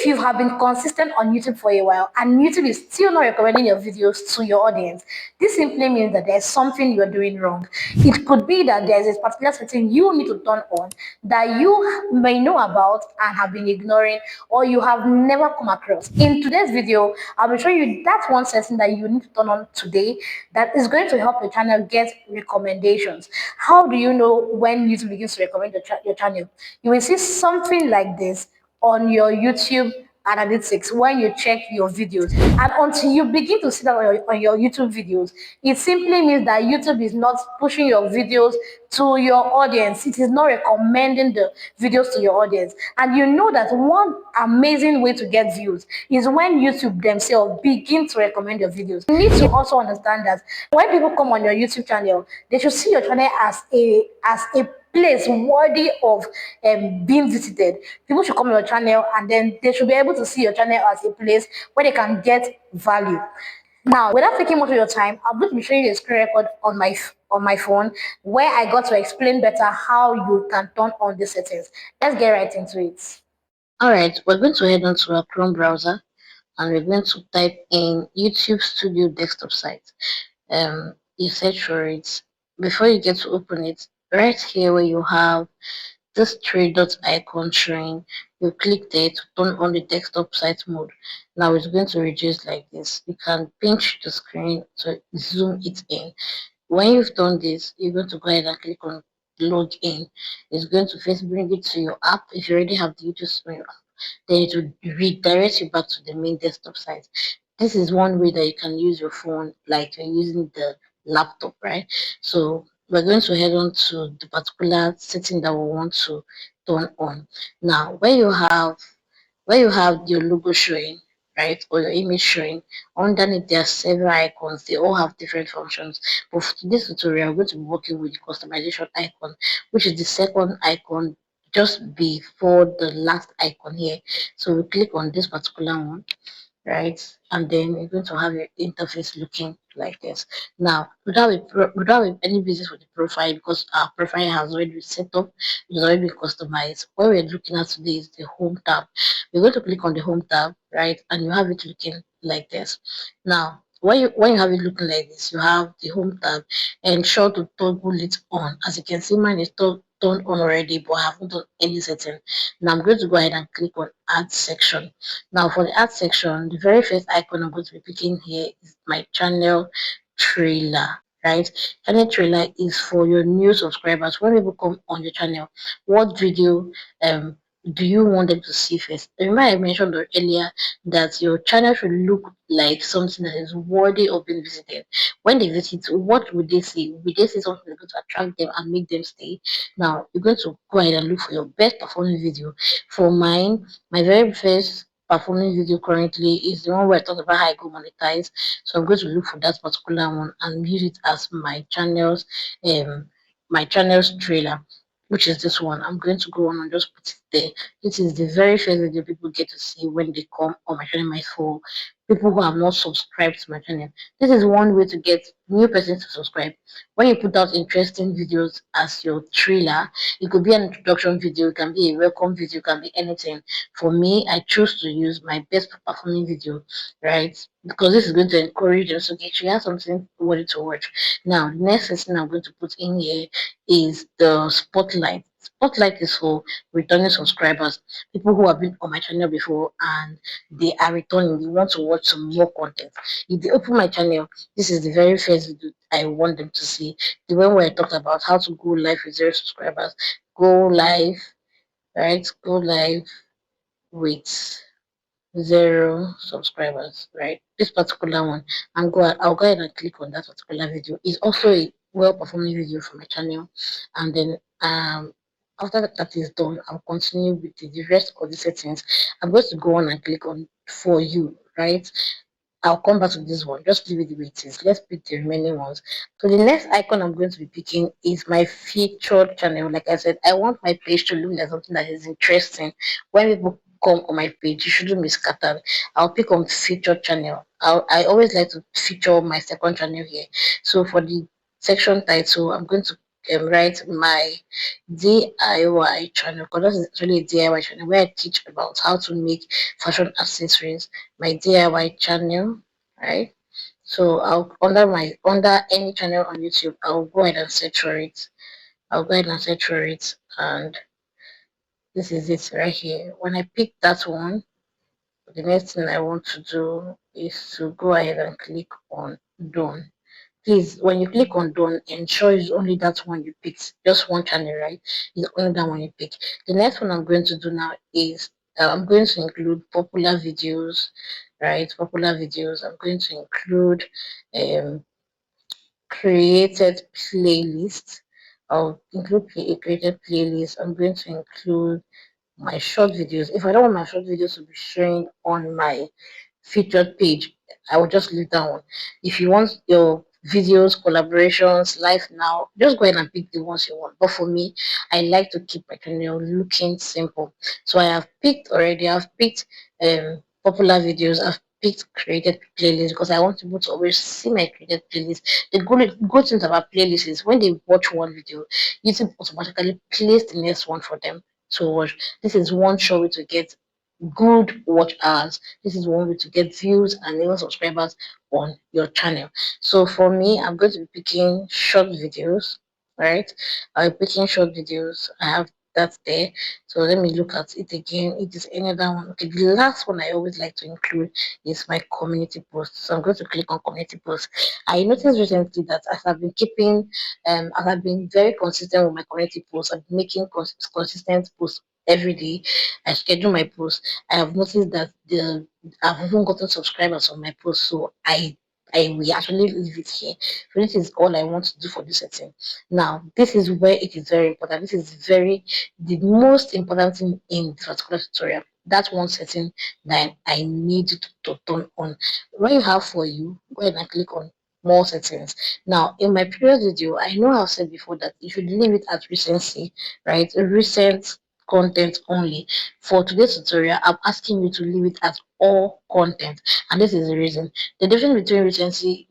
you have been consistent on YouTube for a while and YouTube is still not recommending your videos to your audience, this simply means that there's something you're doing wrong. It could be that there's a particular setting you need to turn on that you may know about and have been ignoring or you have never come across. In today's video, I'll be showing you that one setting that you need to turn on today that is going to help your channel get recommendations. How do you know when YouTube begins to recommend your channel? You will see something like this on your YouTube analytics when you check your videos. And until you begin to see that on your YouTube videos, it simply means that YouTube is not pushing your videos to your audience. It is not recommending the videos to your audience. And you know that one amazing way to get views is when YouTube themselves begin to recommend your videos. You need to also understand that when people come on your YouTube channel, they should see your channel as a place worthy of being visited. People should come on your channel and then they should be able to see your channel as a place where they can get value. Now, without taking much of your time, I'm going to be showing you a screen record on my phone where I got to explain better how you can turn on the settings. Let's get right into it. Alright, we're going to head on to our Chrome browser and we're going to type in YouTube Studio desktop site. You search for it. Before you get to open it, right here where you have this three dot icon showing, you click there to turn on the desktop site mode. Now it's going to reduce like this. You can pinch the screen to zoom it in. When you've done this, you're going to go ahead and click on log in. It's going to first bring it to your app. If you already have the YouTube Studio app, then it will redirect you back to the main desktop site. This is one way that you can use your phone like you're using the laptop, right? So we're going to head on to the particular setting that we want to turn on. Now, where you have your logo showing, right, or your image showing, underneath there are several icons. They all have different functions. But for today's tutorial, I'm going to be working with the customization icon, which is the second icon just before the last icon here. So we click on this particular one, right? And then you're going to have your interface looking like this. Now, without any business with the profile, because our profile has already been set up, it's already been customized. What we're looking at today is the home tab. We're going to click on the home tab, right? And you have it looking like this. Now, when you have it looking like this, you have the home tab. Ensure to toggle it on. As you can see, mine is turned on already, but I haven't done any setting. Now I'm going to go ahead and click on add section. Now for the add section, the very first icon I'm going to be picking here is my channel trailer, right? Channel trailer is for your new subscribers. When people come on your channel, what video um do you want them to see first? Remember I mentioned earlier that your channel should look like something that is worthy of being visited. When they visit, what would they see? Would they see something that's going to attract them and make them stay? Now you're going to go ahead and look for your best performing video. For mine, my very first performing video currently is the one where I talked about how I go monetize. So I'm going to look for that particular one and use it as um my channel's trailer, which is this one. I'm going to go on and just put it there. This is the very first video people get to see when they come on my channel, my for people who have not subscribed to my channel. This is one way to get new persons to subscribe. When you put out interesting videos as your trailer, it could be an introduction video, it can be a welcome video, it can be anything. For me, I choose to use my best performing video, right? Because this is going to encourage them. So get you have something worthy to watch. Now, the next thing I'm going to put in here is the spotlight. Spotlight is for returning subscribers, people who have been on my channel before and they are returning. They want to watch some more content. If they open my channel, this is the very first video I want them to see. The one where I talked about how to go live with 0 subscribers. Go live, right? Go live with 0 subscribers, right? This particular one, I'll go ahead and click on that particular video. It's also a well-performing video for my channel. And then after that is done, I'll continue with the rest of the settings. I'm going to go on and click on for you, right? I'll come back to this one. Just leave it the way it is. Let's pick the remaining ones. So the next icon I'm going to be picking is my featured channel. Like I said, I want my page to look like something that is interesting. When people come on my page, you shouldn't be scattered. I'll pick on featured channel. I always like to feature my second channel here. So for the section title, I'm going to write my DIY channel, because this is actually a DIY channel where I teach about how to make fashion accessories. My DIY channel, right? So I'll under any channel on YouTube, I'll go ahead and search for it. I'll go ahead and search for it, and this is it right here. When I pick that one, the next thing I want to do is to go ahead and click on done. Please, when you click on done, ensure it's only that one you picked. Just one channel, right? It's only that one you pick. The next one I'm going to do now is I'm going to include popular videos, right? Popular videos. I'm going to include um, created playlists. I'll include a created playlist. I'm going to include my short videos. If I don't want my short videos to be showing on my featured page, I will just leave that one. If you want your videos, collaborations, live now, just go ahead and pick the ones you want. But for me, I like to keep my channel looking simple. So I have picked already, I've picked popular videos, I've picked created playlists because I want people to always see my created playlist. The good thing about playlists is when they watch one video, YouTube automatically plays the next one for them to watch. This is one show way to get good watch hours. This is one way to get views and even subscribers on your channel. So for me, I'm going to be picking short videos, right? I'll be picking short videos. I have that there. So let me look at it again. It is another one. Okay, the last one I always like to include is my community post. So I'm going to click on community post. I noticed recently that as I've been keeping, as I've been very consistent with my community posts, I've been making consistent posts every day. I schedule my posts. I have noticed that I've even gotten subscribers on my post, so I will actually leave it here. So this is all I want to do for this setting. Now, this is where it is very important. This is the most important thing in this particular tutorial. That's one setting that I need to turn on. When you have for you, go ahead and click on more settings. Now, in my previous video, I know I've said before that you should leave it at recency, right? Recent content only. For today's tutorial, I'm asking you to leave it at all content, and this is the reason. The difference between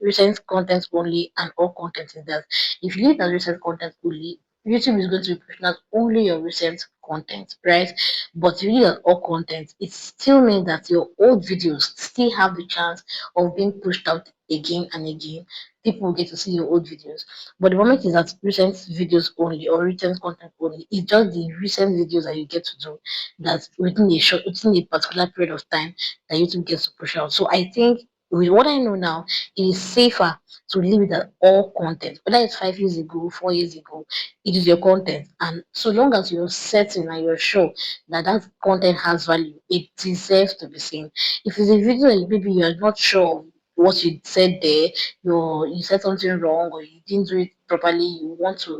recent content only and all content is that if you leave it as recent content only, YouTube is going to be pushing out only your recent content, right? But if you leave it as all content, it still means that your old videos still have the chance of being pushed out again and again. People will get to see your old videos. But the moment is that recent videos only or recent content only, it's just the recent videos that you get to do that within a particular period of time that YouTube gets to push out. So I think with what I know now, it is safer to leave it at all content. Whether it's 5 years ago, 4 years ago, it is your content. And so long as you're certain and you're sure that that content has value, it deserves to be seen. If it's a video that maybe you're not sure of what you said there, you said something wrong or you didn't do it properly, you want to,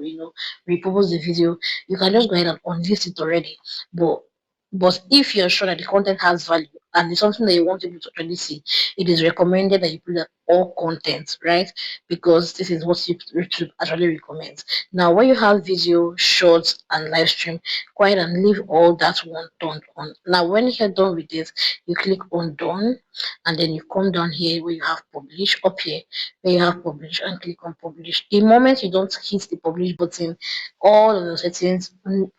repurpose the video, you can just go ahead and unlist it already. But if you're sure that the content has value and it's something that you want people to actually see, it is recommended that you put that all content, right? Because this is what YouTube actually recommends. Now, when you have video, shorts, and live stream, go ahead and leave all that one turned on. Now, when you're done with this, you click on done, and then you come down here where you have publish, up here where you have publish, and click on publish. The moment you don't hit the publish button, all of the settings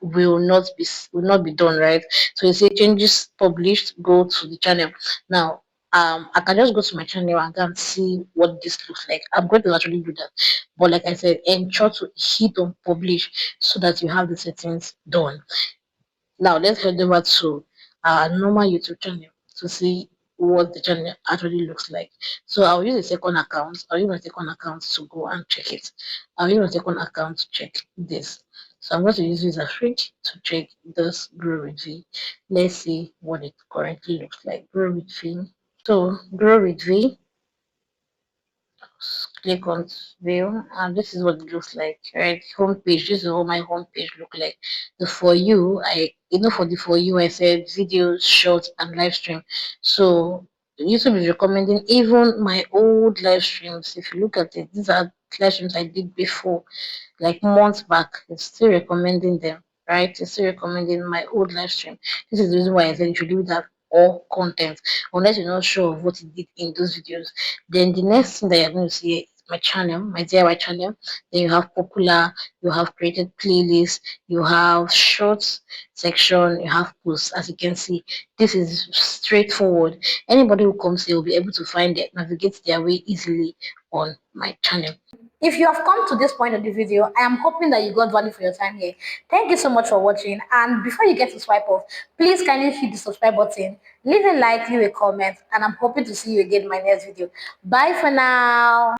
will not be done, right? So you say changes published, go to the channel. Now, I can just go to my channel and go and see what this looks like. I'm going to actually do that. But like I said, ensure to hit on publish so that you have the settings done. Now let's head over to our normal YouTube channel to see what the channel actually looks like. So I'll use a second account. I'll use my second account to go and check it. I'll use my second account to check this. So I'm going to use this as fridge to check this grow with V. Let's see what it currently looks like. Grow with V. So grow with V, click on view, and this is what it looks like, right? Homepage. This is what my homepage look like. The for you, for the for you, I said videos, shorts, and live stream. So YouTube is recommending even my old live streams. If you look at it, these are live streams I did before, like months back. It's still recommending them, right? It's still recommending my old live stream. This is the reason why I said you should leave that all content unless you're not sure of what it did in those videos. Then the next thing that you're going to see is my channel, my DIY channel. Then you have popular, you have created playlists, you have shorts section, you have posts. As you can see, this is straightforward. Anybody who comes here will be able to find it, navigate their way easily on my channel. If you have come to this point of the video, I am hoping that you got value for your time here. Thank you so much for watching. And before you get to swipe off, please kindly hit the subscribe button, leave a like, leave a comment, and I'm hoping to see you again in my next video. Bye for now.